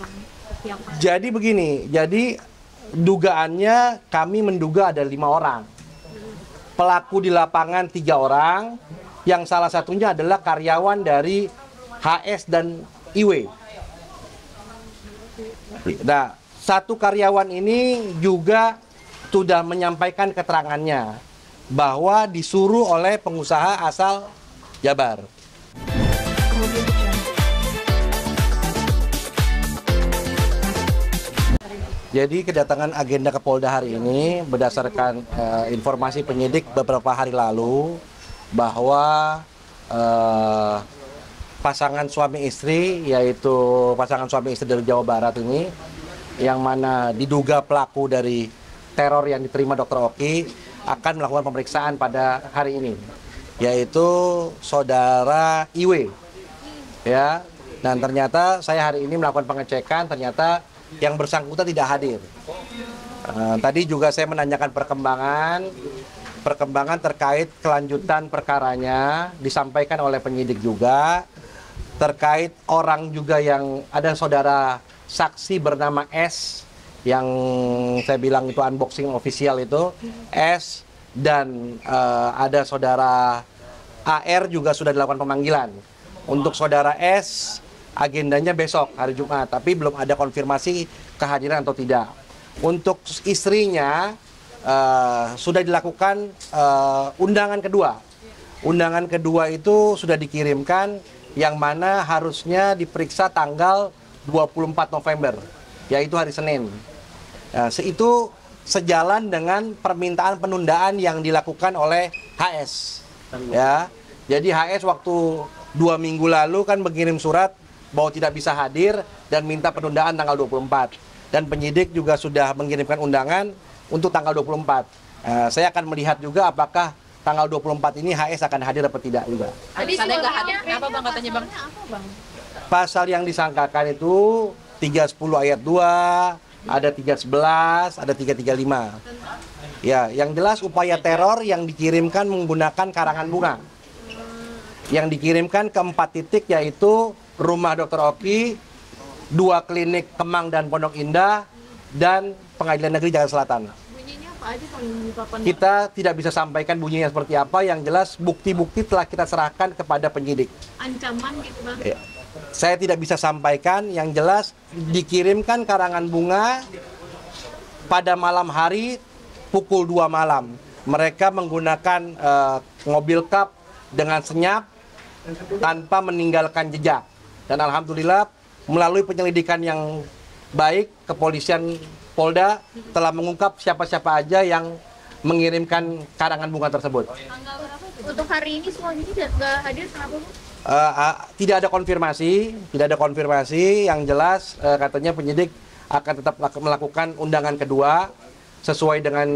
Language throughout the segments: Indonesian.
Bang? Siapa? Jadi begini, jadi dugaannya kami menduga ada 5 orang. Pelaku di lapangan 3 orang, yang salah satunya adalah karyawan dari HS dan IW. Nah, satu karyawan ini juga sudah menyampaikan keterangannya bahwa disuruh oleh pengusaha asal Jabar. Jadi kedatangan agenda ke Polda hari ini berdasarkan informasi penyidik beberapa hari lalu bahwa pasangan suami istri, yaitu pasangan suami istri dari Jawa Barat ini, yang mana diduga pelaku dari teror yang diterima Dr. Oki, akan melakukan pemeriksaan pada hari ini, yaitu saudara Iwe. Ya, dan ternyata saya hari ini melakukan pengecekan, ternyata yang bersangkutan tidak hadir. Tadi juga saya menanyakan perkembangan terkait kelanjutan perkaranya, disampaikan oleh penyidik juga, terkait orang juga yang ada saudara saksi bernama S, yang saya bilang itu unboxing official itu, S, dan ada saudara AR juga sudah dilakukan pemanggilan. Untuk saudara S, agendanya besok hari Jumat, tapi belum ada konfirmasi kehadiran atau tidak. Untuk istrinya sudah dilakukan undangan kedua. Undangan kedua itu sudah dikirimkan, yang mana harusnya diperiksa tanggal 24 November, yaitu hari Senin. Itu sejalan dengan permintaan penundaan yang dilakukan oleh HS. Ya, jadi HS waktu 2 minggu lalu kan mengirim surat bahwa tidak bisa hadir dan minta penundaan tanggal 24. Dan penyidik juga sudah mengirimkan undangan untuk tanggal 24. Saya akan melihat juga apakah tanggal 24 ini HS akan hadir atau tidak juga. Tadi saya nggak hadir, kenapa Bang katanya Bang? Pasal yang disangkakan itu 310 ayat 2, ada 311, ada 335. Ya, yang jelas upaya teror yang dikirimkan menggunakan karangan bunga. Yang dikirimkan ke 4 titik, yaitu rumah Dr. Oki, 2 klinik Kemang dan Pondok Indah, dan Pengadilan Negeri Jakarta Selatan. Bunyinya apa aja kalau Kita tidak bisa sampaikan bunyinya seperti apa, yang jelas bukti-bukti telah kita serahkan kepada penyidik. ancaman gitu Bang? Ya. Saya tidak bisa sampaikan, yang jelas dikirimkan karangan bunga pada malam hari pukul 2 malam. Mereka menggunakan mobil kap dengan senyap tanpa meninggalkan jejak. Dan alhamdulillah melalui penyelidikan yang baik, kepolisian Polda telah mengungkap siapa-siapa aja yang mengirimkan karangan bunga tersebut. Untuk hari ini semua ini nggak hadir, kenapa Bu? Tidak ada konfirmasi, yang jelas katanya penyidik akan tetap melakukan undangan kedua sesuai dengan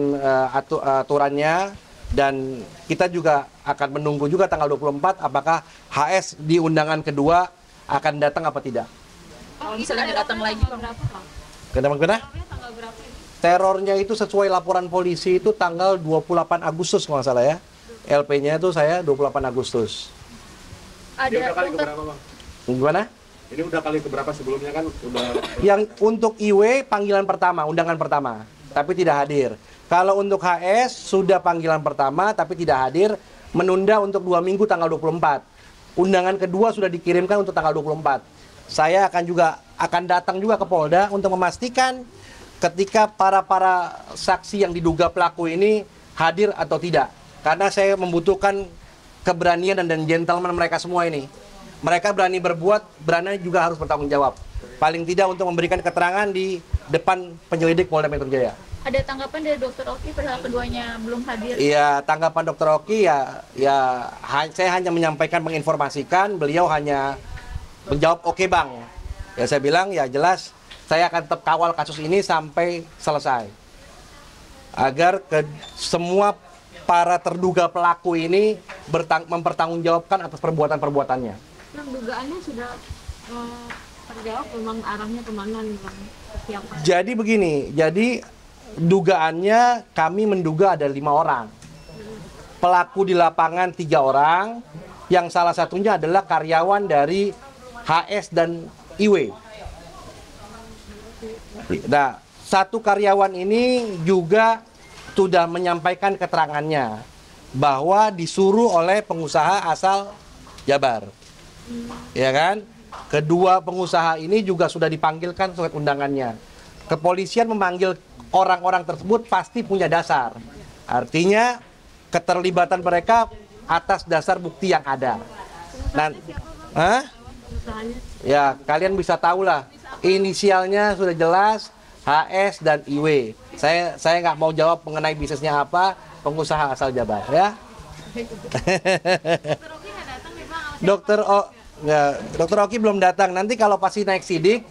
aturannya, dan kita juga akan menunggu juga tanggal 24 apakah HS di undangan kedua akan datang apa tidak. Kalau misalnya nggak datang lagi Bang? Kenapa? Terornya itu sesuai laporan polisi itu tanggal 28 Agustus kalau nggak salah ya. LP-nya itu saya 28 Agustus. Ini udah kali keberapa Bang? Gimana? Ini udah kali keberapa, sebelumnya kan udah... Yang untuk IW panggilan pertama, undangan pertama, tapi tidak hadir. Kalau untuk HS sudah panggilan pertama tapi tidak hadir, menunda untuk 2 minggu tanggal 24. Undangan kedua sudah dikirimkan untuk tanggal 24. Saya akan datang juga ke Polda untuk memastikan ketika para saksi yang diduga pelaku ini hadir atau tidak. Karena saya membutuhkan keberanian dan gentleman mereka semua ini. Mereka berani berbuat, berani juga harus bertanggung jawab. Paling tidak untuk memberikan keterangan di depan penyelidik Polda Metro Jaya. Ada tanggapan dari Dr. Oki perihal keduanya belum hadir? Iya, tanggapan Dr. Oki saya hanya menyampaikan, menginformasikan, beliau hanya menjawab oke Bang. Ya saya bilang ya jelas saya akan tetap kawal kasus ini sampai selesai. Agar semua para terduga pelaku ini mempertanggungjawabkan atas perbuatan-perbuatannya. Bang, dugaannya sudah terjawab, memang arahnya kemana nih Bang? Siapa? Jadi begini, dugaannya kami menduga ada 5 orang. Pelaku di lapangan 3 orang, yang salah satunya adalah karyawan dari HS dan IW. Nah, satu karyawan ini juga sudah menyampaikan keterangannya bahwa disuruh oleh pengusaha asal Jabar. Ya kan? Kedua pengusaha ini juga sudah dipanggilkan surat undangannya. Kepolisian memanggil orang-orang tersebut pasti punya dasar. Artinya keterlibatan mereka atas dasar bukti yang ada. Hah? Ya, kalian bisa tahu lah. Inisialnya sudah jelas, HS dan IW. Saya nggak mau jawab mengenai bisnisnya apa, pengusaha asal Jabar ya. Dokter Oki belum datang. Nanti kalau pasti naik sidik,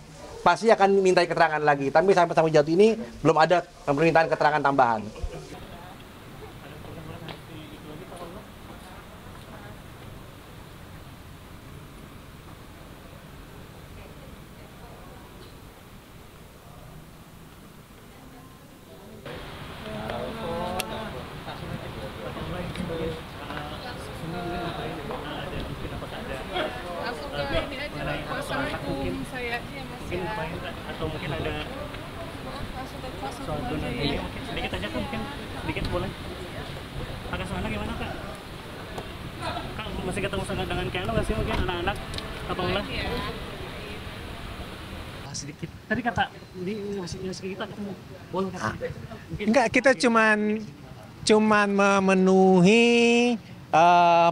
pasti akan minta keterangan lagi. Tapi sampai jauh ini belum ada permintaan keterangan tambahan. Aku ke ini aja kuasa hukum saya aja Mas ya. Atau mungkin ada suatu nanti sedikit aja kak, mungkin sedikit boleh. Kakak sana gimana kak? Kak masih ketemu sana dengan Keno nggak sih mungkin anak-anak apa ulah? Sedikit. Tadi kata di masih kita ketemu boleh kak? Enggak, kita cuman memenuhi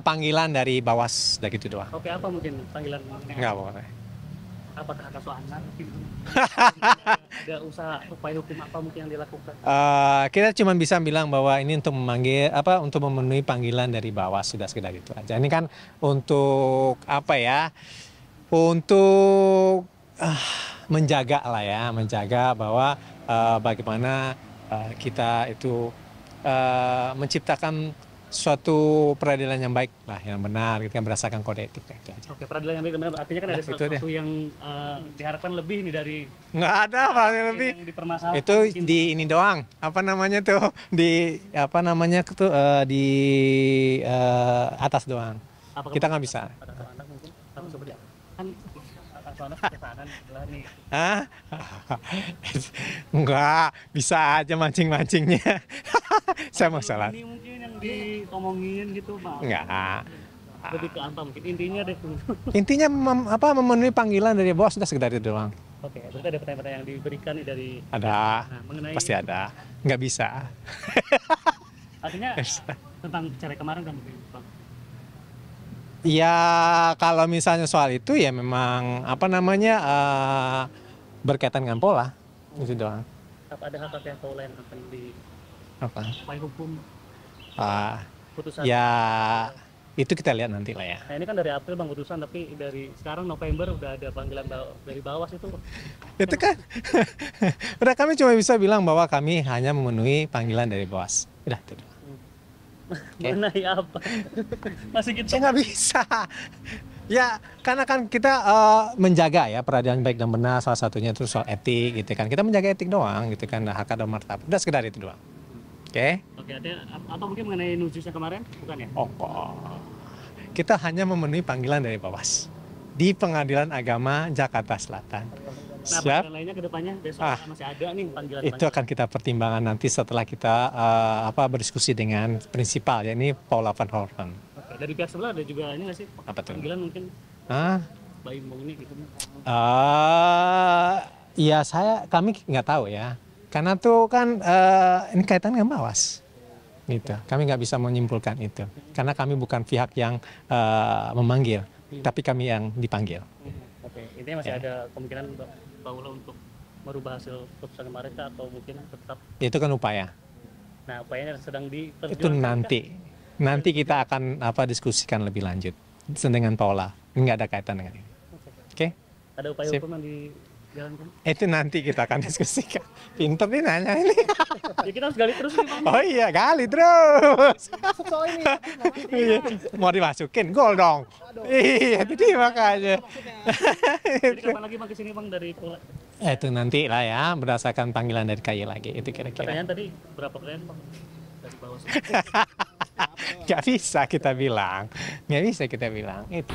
panggilan dari Bawas, dari gitu doang. Oke, apa mungkin panggilan? Enggak boleh. Apakah kasus anak? Ada usaha upaya hukum apa mungkin yang dilakukan? Kita cuma bisa bilang bahwa ini untuk untuk memenuhi panggilan dari Bawas, sudah sekedar itu aja. Ini kan untuk apa ya? Untuk menjaga lah ya, menjaga bahwa bagaimana kita itu menciptakan suatu peradilan yang baik lah, yang benar, gitu kan, berdasarkan kode etik. Itu aja. Oke, peradilan yang baik benar artinya kan ada sesuatu yang diharapkan lebih nih dari Nggak ada apa yang lebih. yang dipermasalahkan. Itu di ini doang. Apa namanya tuh? Di atas doang. Apakah Kita nggak bisa. pada anak mungkin atau seperti apa? Kan kasus anak kesalahan adalah nih. Hah? Enggak, bisa aja mancing-mancingnya. Saya mau salah. Ini mungkin yang diomongin gitu, Pak. Enggak. Lebih ke apa mungkin intinya deh. Intinya memenuhi panggilan dari bos, sudah sekedar itu doang. Oke, berarti ada pertanyaan-pertanyaan yang diberikan nih dari Ada, mengenai pasti ada. Nggak bisa. artinya tentang cerai kemarin kan mungkin, Bang. Ya kalau misalnya soal itu ya memang berkaitan dengan pola, itu doang. Apa ada hak yang Paula yang akan di Apa? upaya hukum putusan? Ya itu kita lihat nanti lah ya. Nah, ini kan dari April Bang putusan, tapi dari sekarang November udah ada panggilan dari Bawas itu. Itu kan, udah kami cuma bisa bilang bahwa kami hanya memenuhi panggilan dari Bawas. Udah itu doang. Mengenai apa? Masih gitu. Saya nggak bisa. Ya, karena kan kita menjaga ya peradilan baik dan benar, salah satunya itu soal etik gitu kan. Kita menjaga etik doang gitu kan, hak dan martabat. Udah sekedar itu doang. Oke? Oke, ada apa mungkin mengenai nujusnya kemarin? Bukan ya? Oh, kita hanya memenuhi panggilan dari Bawas di Pengadilan Agama Jakarta Selatan. Nah, Siap? panggilan lainnya ke depannya besok masih ada nih panggilan. Itu akan kita pertimbangkan nanti setelah kita berdiskusi dengan prinsipal, yakni Paula van Horven. Oke, dari pihak sebelah ada juga ini nggak sih? Apa tuh? Panggilan mungkin Mbak Imbong ini gitu. Ya kami nggak tahu ya, karena tuh kan ini kaitan dengan Bawas, gitu. Kami nggak bisa menyimpulkan itu, karena kami bukan pihak yang memanggil, tapi kami yang dipanggil. Oke, intinya masih ada kemungkinan Paula untuk merubah hasil putusan kemarin kah, atau mungkin tetap? Itu kan upaya. Nah, upayanya sedang diterjunkan. Itu nanti kita akan diskusikan lebih lanjut dengan Paula. Nggak ada kaitan dengan ini. Oke? Ada upaya Sip. hukum yang dijalankan? Itu nanti kita akan diskusikan. Pinter nih nanya ini. Ya kita harus gali terus nih, Bang. Oh iya, gali terus. Masuk soal ini. Iya. Mau dimasukin gol dong. Iya, jadi makanya. Jadi kapan lagi Bang kesini Bang dari Paula? Itu nanti lah ya, berdasarkan panggilan dari KY lagi. Itu kira-kira. Pertanyaan tadi berapa pertanyaan Bang? Dari bawah. Nggak bisa kita bilang. Nggak bisa kita bilang. Itu.